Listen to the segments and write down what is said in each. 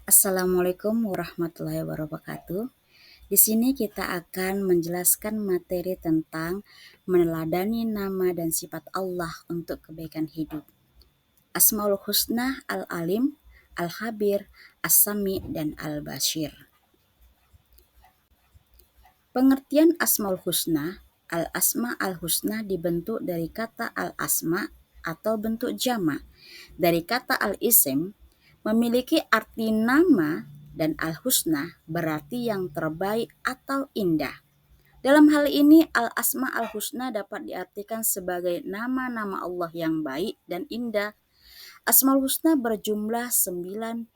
Assalamualaikum warahmatullahi wabarakatuh. Di sini kita akan menjelaskan materi tentang meneladani nama dan sifat Allah untuk kebaikan hidup. Asmaul Husna Al-Alim, Al-Khabir, As-Sami, dan Al-Bashir. Pengertian Asmaul Husna, Al-Asma Al-Husna dibentuk dari kata Al-Asma atau bentuk jama. Dari kata Al-Isim memiliki arti nama dan Al-Husna berarti yang terbaik atau indah. Dalam hal ini Al-Asma Al-Husna dapat diartikan sebagai nama-nama Allah yang baik dan indah. Asmaul Husna berjumlah 99.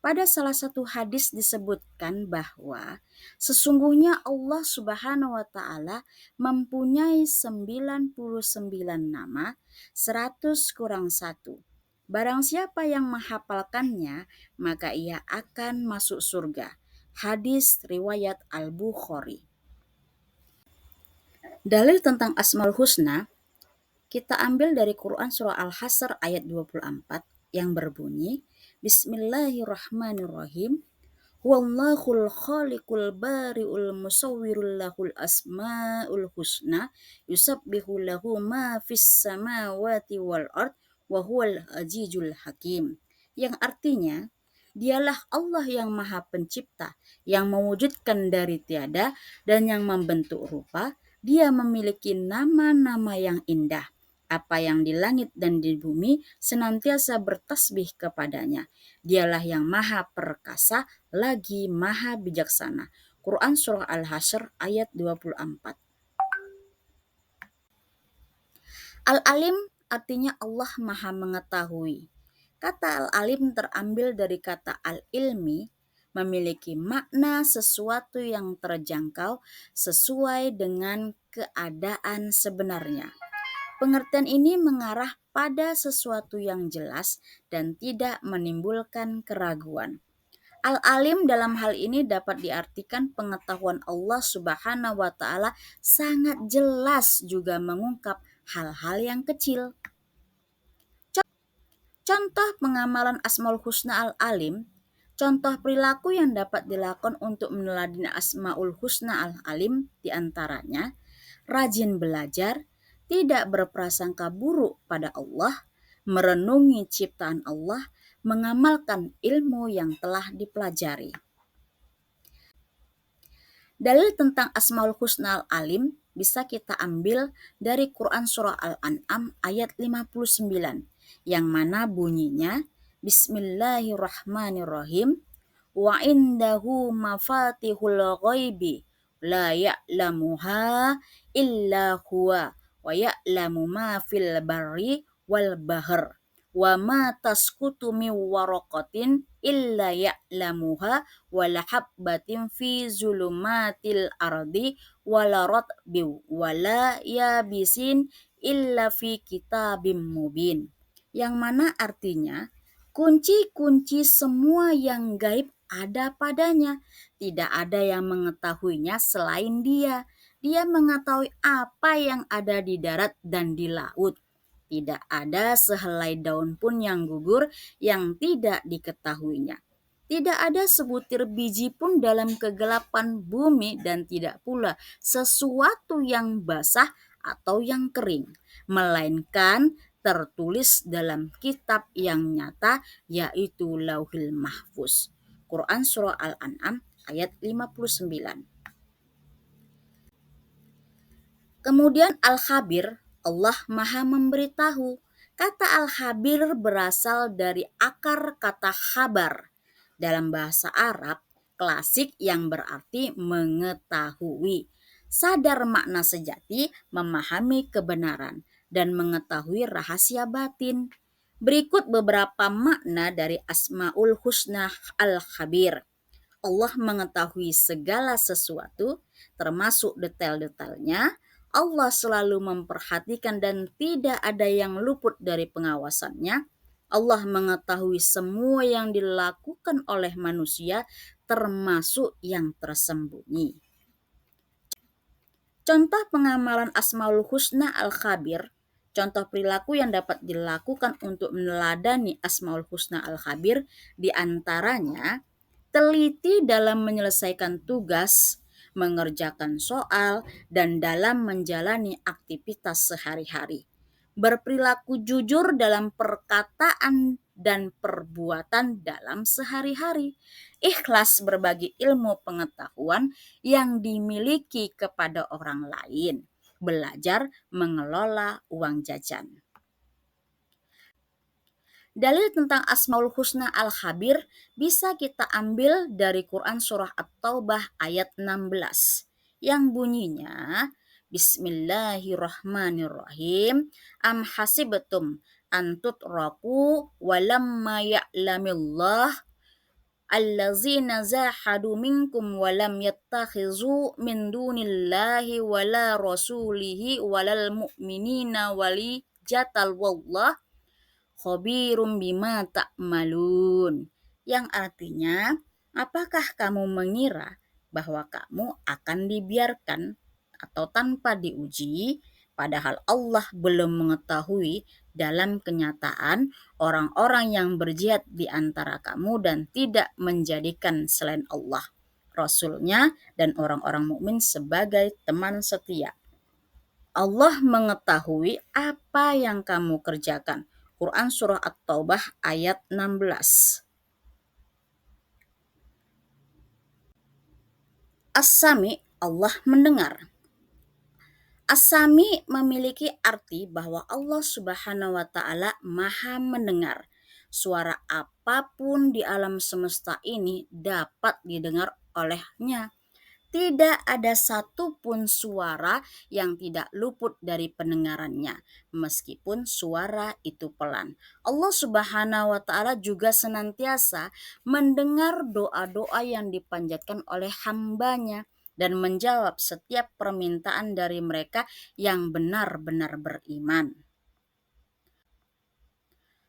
Pada salah satu hadis disebutkan bahwa sesungguhnya Allah Subhanahu wa taala mempunyai 99 nama, 100 kurang 1. Barang siapa yang menghafalkannya, maka ia akan masuk surga. Hadis riwayat Al-Bukhari. Dalil tentang Asmaul Husna kita ambil dari Quran surah Al-Hasr ayat 24 yang berbunyi Bismillahirrahmanirrahim. Wallahul khaliqul bari'ul musawwirul lahul asma'ul husna yusabbihu lahu ma fis samawati wal ard wa huwal azizul hakim. Yang artinya, dialah Allah yang maha pencipta, yang mewujudkan dari tiada dan yang membentuk rupa. Dia memiliki nama-nama yang indah. Apa yang di langit dan di bumi senantiasa bertasbih kepadanya. Dialah yang maha perkasa lagi maha bijaksana. Quran Surah Al-Hasyr ayat 24. Al-Alim artinya Allah maha mengetahui. Kata Al-Alim terambil dari kata Al-Ilmi, memiliki makna sesuatu yang terjangkau sesuai dengan keadaan sebenarnya. Pengertian ini mengarah pada sesuatu yang jelas dan tidak menimbulkan keraguan. Al-Alim dalam hal ini dapat diartikan pengetahuan Allah Subhanahu wa taala sangat jelas juga mengungkap hal-hal yang kecil. Contoh pengamalan Asmaul Husna Al-Alim, contoh perilaku yang dapat dilakukan untuk meneladani Asmaul Husna Al-Alim diantaranya rajin belajar, tidak berprasangka buruk pada Allah, merenungi ciptaan Allah, mengamalkan ilmu yang telah dipelajari. Dalil tentang Asmaul Husna Al-Alim bisa kita ambil dari Quran Surah Al-An'am ayat 59 yang mana bunyinya Bismillahirrahmanirrahim wa indahu mafatihul ghaibi la ya'lamuha illa huwa wa ya'lamu ma fil barri wal bahr wa ma tasqutu min waraqatin illa ya'lamuha wala habbatin fi zulumatil ardi wala ratbi wala yabisin illa fi kitabim mubin. Yang mana artinya kunci-kunci semua yang gaib ada padanya. Tidak ada yang mengetahuinya selain Dia. Dia mengetahui apa yang ada di darat dan di laut. Tidak ada sehelai daun pun yang gugur yang tidak diketahuinya. Tidak ada sebutir biji pun dalam kegelapan bumi dan tidak pula sesuatu yang basah atau yang kering, melainkan tertulis dalam kitab yang nyata yaitu Lauhil Mahfuz. Quran Surah Al-An'am ayat 59. Kemudian Al-Khabir, Allah maha memberitahu. Kata Al-Khabir berasal dari akar kata khabar dalam bahasa Arab klasik yang berarti mengetahui. Sadar makna sejati, memahami kebenaran, dan mengetahui rahasia batin. Berikut beberapa makna dari Asmaul Husna Al-Khabir. Allah mengetahui segala sesuatu, termasuk detail-detailnya. Allah selalu memperhatikan dan tidak ada yang luput dari pengawasannya. Allah mengetahui semua yang dilakukan oleh manusia, termasuk yang tersembunyi. Contoh pengamalan Asmaul Husna Al-Khabir, Contoh perilaku yang dapat dilakukan untuk meneladani Asmaul Husna Al-Khabir di antaranya teliti dalam menyelesaikan tugas, mengerjakan soal, dan dalam menjalani aktivitas sehari-hari. Berperilaku jujur dalam perkataan dan perbuatan dalam sehari-hari. Ikhlas berbagi ilmu pengetahuan yang dimiliki kepada orang lain. Belajar mengelola uang jajan. Dalil tentang Asmaul Husna Al-Khabir bisa kita ambil dari Quran Surah At-Taubah ayat 16 yang bunyinya Bismillahirrahmanirrahim Am hasibtum an tutraku walamma ya'lamillah allazina zahadu minkum walam yattakhizu min dunillahi wala rasulihi walal mu'minina walijatal wallah khobirum bima ta'malun, yang artinya, apakah kamu mengira bahwa kamu akan dibiarkan atau tanpa diuji, padahal Allah belum mengetahui dalam kenyataan orang-orang yang berjihad di antara kamu dan tidak menjadikan selain Allah, Rasulnya, dan orang-orang mukmin sebagai teman setia. Allah mengetahui apa yang kamu kerjakan. Quran Surah At-Taubah ayat 16. As-Sami, Allah mendengar. As-Sami memiliki arti bahwa Allah Subhanahu wa Ta'ala Maha mendengar. Suara apapun di alam semesta ini dapat didengar olehnya. Tidak ada satupun suara yang tidak luput dari pendengarannya, meskipun suara itu pelan. Allah Subhanahu wa Ta'ala juga senantiasa mendengar doa-doa yang dipanjatkan oleh hambanya dan menjawab setiap permintaan dari mereka yang benar-benar beriman.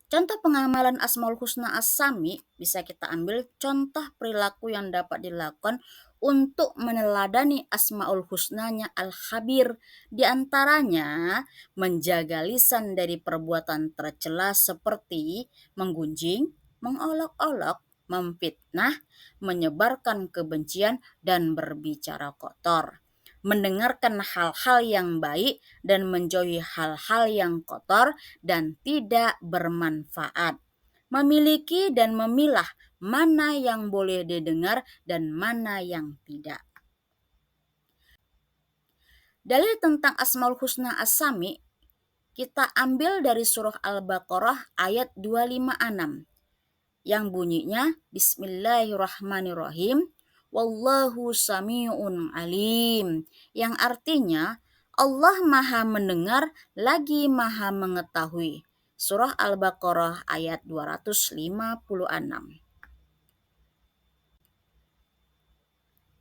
Contoh pengamalan Asmaul Husna As-Sami bisa kita ambil contoh perilaku yang dapat dilakukan untuk meneladani Asmaul Husnanya Al-Khabir. Di antaranya menjaga lisan dari perbuatan tercela seperti menggunjing, mengolok-olok, memfitnah, menyebarkan kebencian, dan berbicara kotor. Mendengarkan hal-hal yang baik dan menjauhi hal-hal yang kotor dan tidak bermanfaat. Memiliki dan memilah mana yang boleh didengar dan mana yang tidak. Dalil tentang Asmaul Husna As-Sami kita ambil dari surah Al-Baqarah ayat 256 yang bunyinya Bismillahirrahmanirrahim Wallahu sami'un alim, yang artinya Allah Maha mendengar lagi Maha mengetahui. Surah Al-Baqarah ayat 256.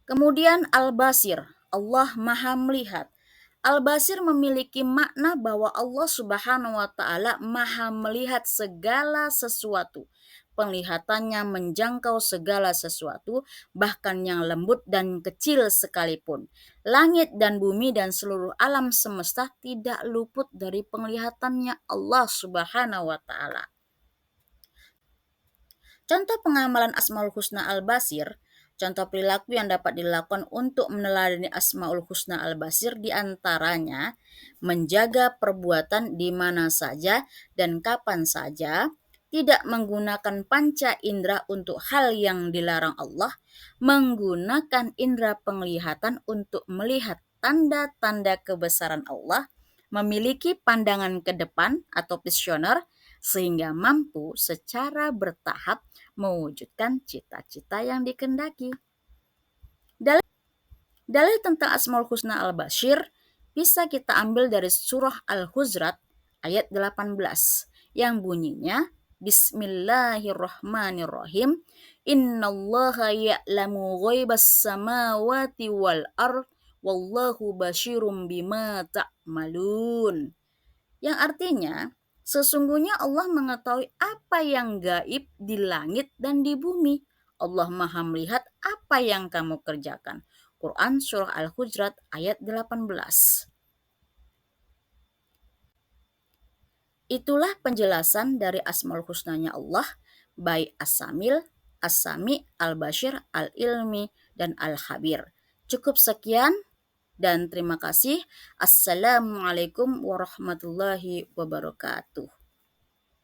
Kemudian Al-Basir, Allah Maha melihat. Al-Basir memiliki makna bahwa Allah Subhanahu wa Ta'ala Maha melihat segala sesuatu. Penglihatannya menjangkau segala sesuatu, bahkan yang lembut dan kecil sekalipun. Langit dan bumi dan seluruh alam semesta tidak luput dari penglihatannya Allah Subhanahu wa Ta'ala. Contoh pengamalan Asmaul Husna Al-Basir, contoh perilaku yang dapat dilakukan untuk meneladani Asmaul Husna Al-Basir diantaranya menjaga perbuatan di mana saja dan kapan saja, tidak menggunakan panca indera untuk hal yang dilarang Allah, menggunakan indera penglihatan untuk melihat tanda-tanda kebesaran Allah, memiliki pandangan ke depan atau visioner, sehingga mampu secara bertahap mewujudkan cita-cita yang dikehendaki. Dalil tentang Asmaul Husna Al-Basir bisa kita ambil dari surah Al-Hujurat ayat 18 yang bunyinya Bismillahirrahmanirrahim Innallaha ya'lamu ghaibas samawati wal ard wallahu basyirum bima ta'malun, yang artinya sesungguhnya Allah mengetahui apa yang gaib di langit dan di bumi. Allah Maha melihat apa yang kamu kerjakan. Quran Surah Al-Hujurat ayat 18. Itulah penjelasan dari Asmaul Husnanya Allah, baik As-Samil, As-Sami, Al-Bashir, Al-Ilmi, dan Al-Khabir. Cukup sekian dan terima kasih. Assalamualaikum warahmatullahi wabarakatuh.